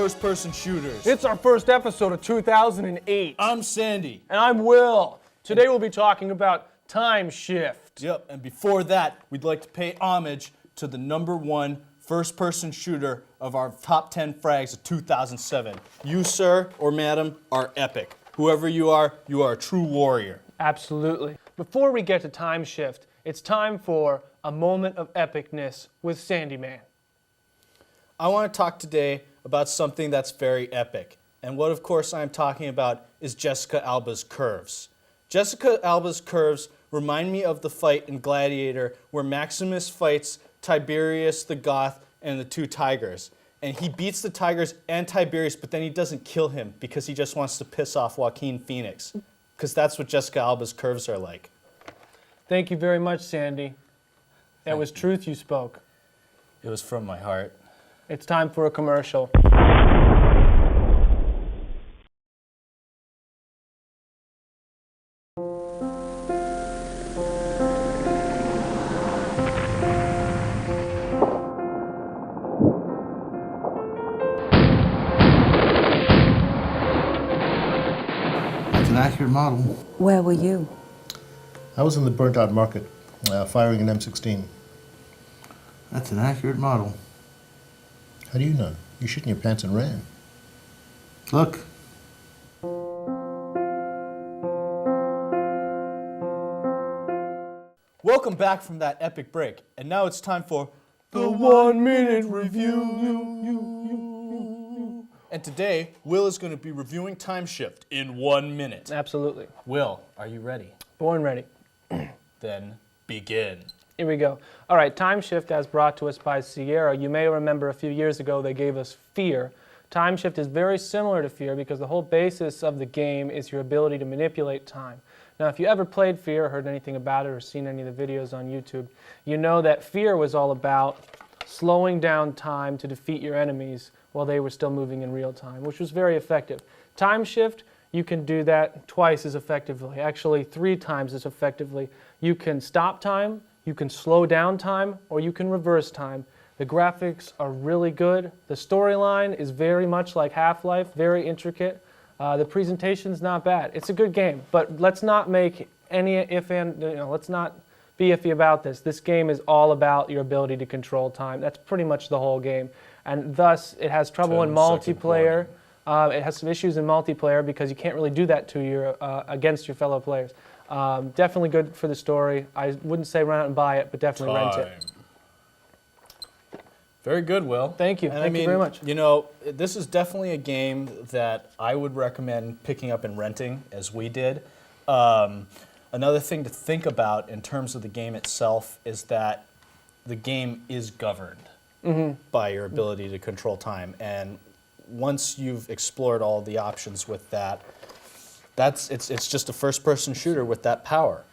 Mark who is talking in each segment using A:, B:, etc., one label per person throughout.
A: first-person shooters.
B: It's our first episode of 2008.
A: I'm Sandy.
B: And I'm Will. Today we'll be talking about TimeShift.
A: Yep, and before that, we'd like to pay homage to the #1 first-person shooter of our top 10 frags of 2007. You, sir, or madam, are epic. Whoever you are a true warrior.
B: Absolutely. Before we get to TimeShift, it's time for a moment of epicness with Sandy Man.
A: I want to talk today about something that's very epic. And what, of course, I'm talking about is Jessica Alba's curves. Jessica Alba's curves remind me of the fight in Gladiator where Maximus fights Tiberius the Goth and the two tigers. And he beats the tigers and Tiberius, but then he doesn't kill him because he just wants to piss off Joaquin Phoenix. Because that's what Jessica Alba's curves are like.
B: Thank you very much, Sandy. That was truth you spoke.
A: It was from my heart.
B: It's time for a commercial.
C: An accurate model.
D: Where were you?
E: I was in the burnt out market, firing an M16.
C: That's an accurate model.
E: How do you know? You shit in your pants and ran.
C: Look.
A: Welcome back from that epic break. And now it's time for
B: The 1 minute review.
A: And today, Will is going to be reviewing TimeShift in 1 minute.
B: Absolutely.
A: Will, are you ready?
B: Born ready.
A: Then begin.
B: Here we go. All right, TimeShift as brought to us by Sierra. You may remember a few years ago they gave us Fear. TimeShift is very similar to Fear because the whole basis of the game is your ability to manipulate time. Now, if you ever played Fear, heard anything about it, or seen any of the videos on YouTube, you know that Fear was all about slowing down time to defeat your enemies while they were still moving in real time, which was very effective. TimeShift, you can do that twice as effectively, actually 3 times as effectively. You can stop time, you can slow down time, or you can reverse time. The graphics are really good. The storyline is very much like Half-Life, very intricate. The presentation's not bad. It's a good game, but let's not make any let's not be iffy about this. This game is all about your ability to control time. That's pretty much the whole game. And thus, it has trouble in multiplayer. It has some issues in multiplayer because you can't really do that to your against your fellow players. Definitely good for the story. I wouldn't say run out and buy it, but definitely rent it.
A: Very good, Will.
B: Thank you. Thank you very much.
A: You know, this is definitely a game that I would recommend picking up and renting, as we did. Another thing to think about in terms of the game itself is that the game is governed by your ability to control time. And once you've explored all the options with that, it's just a first-person shooter with that power.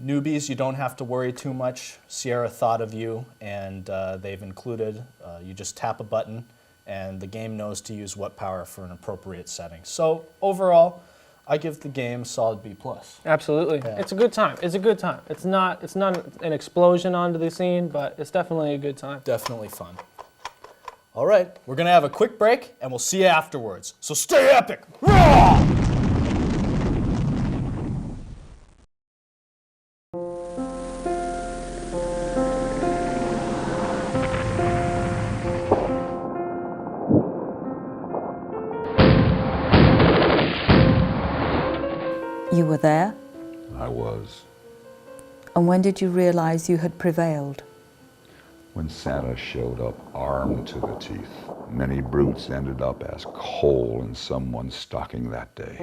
A: Newbies, you don't have to worry too much. Sierra thought of you, and they've included, you just tap a button, and the game knows to use what power for an appropriate setting. So overall, I give the game a solid B+.
B: Absolutely. Yeah. It's a good time. It's a good time. It's not an explosion onto the scene, but it's definitely a good time.
A: Definitely fun. All right, we're going to have a quick break, and we'll see you afterwards. So stay epic! Raw!
D: You were there?
F: I was.
D: And when did you realize you had prevailed?
F: When Santa showed up armed to the teeth, many brutes ended up as coal in someone's stocking that day.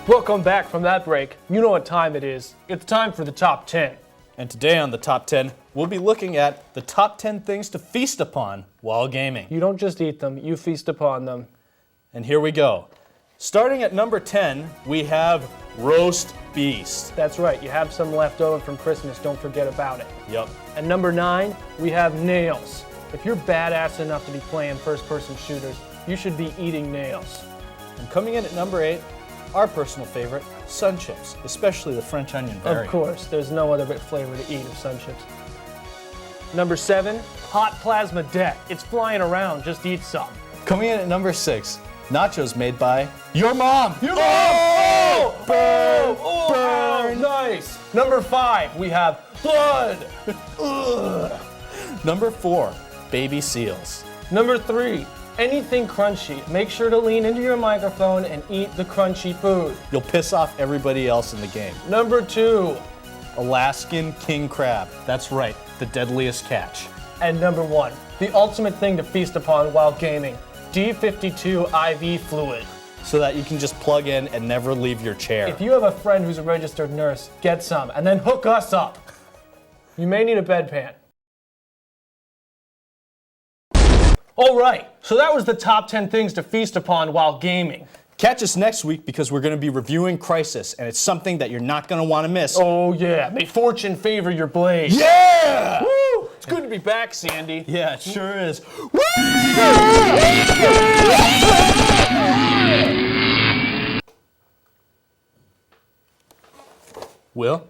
B: Welcome back from that break. You know what time it is. It's time for the top 10.
A: And today on the top 10, we'll be looking at the top 10 things to feast upon while gaming.
B: You don't just eat them, you feast upon them.
A: And here we go. Starting at number 10, we have Roast Beast.
B: That's right, you have some left over from Christmas, don't forget about it.
A: Yep.
B: At number 9, we have Nails. If you're badass enough to be playing first-person shooters, you should be eating nails.
A: And coming in at number 8, our personal favorite, Sun chips, especially the French onion
B: Of
A: variant.
B: course, there's no other flavor to eat of Sun Chips. Number 7, hot plasma deck. It's flying around, just eat some.
A: Coming in at number 6, nachos made by your mom.
B: Your mom! Oh! Burn! Oh! Burn! Nice! Number 5, we have blood! Ugh.
A: Number 4, baby seals.
B: Number 3, anything crunchy. Make sure to lean into your microphone and eat the crunchy food.
A: You'll piss off everybody else in the game.
B: Number 2,
A: Alaskan king crab. That's right, the deadliest catch.
B: and number 1, the ultimate thing to feast upon while gaming. D52 IV fluid.
A: So that you can just plug in and never leave your chair.
B: If you have a friend who's a registered nurse, get some and then hook us up. You may need a bedpan. All right, so that was the top 10 things to feast upon while gaming.
A: Catch us next week because we're going to be reviewing Crisis, and it's something that you're not going to want to miss.
B: Oh yeah, may fortune favor your blade.
A: Yeah!
B: Woo! It's good to be back, Sandy.
A: Yeah, it sure is. Will?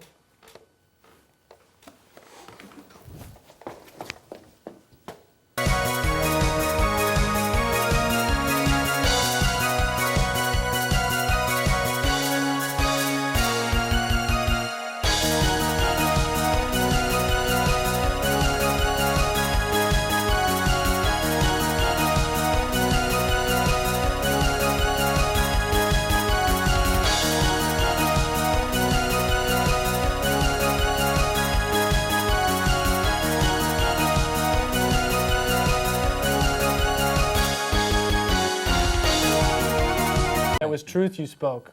B: It was truth you spoke.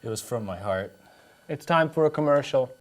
A: It was from my heart.
B: It's time for a commercial.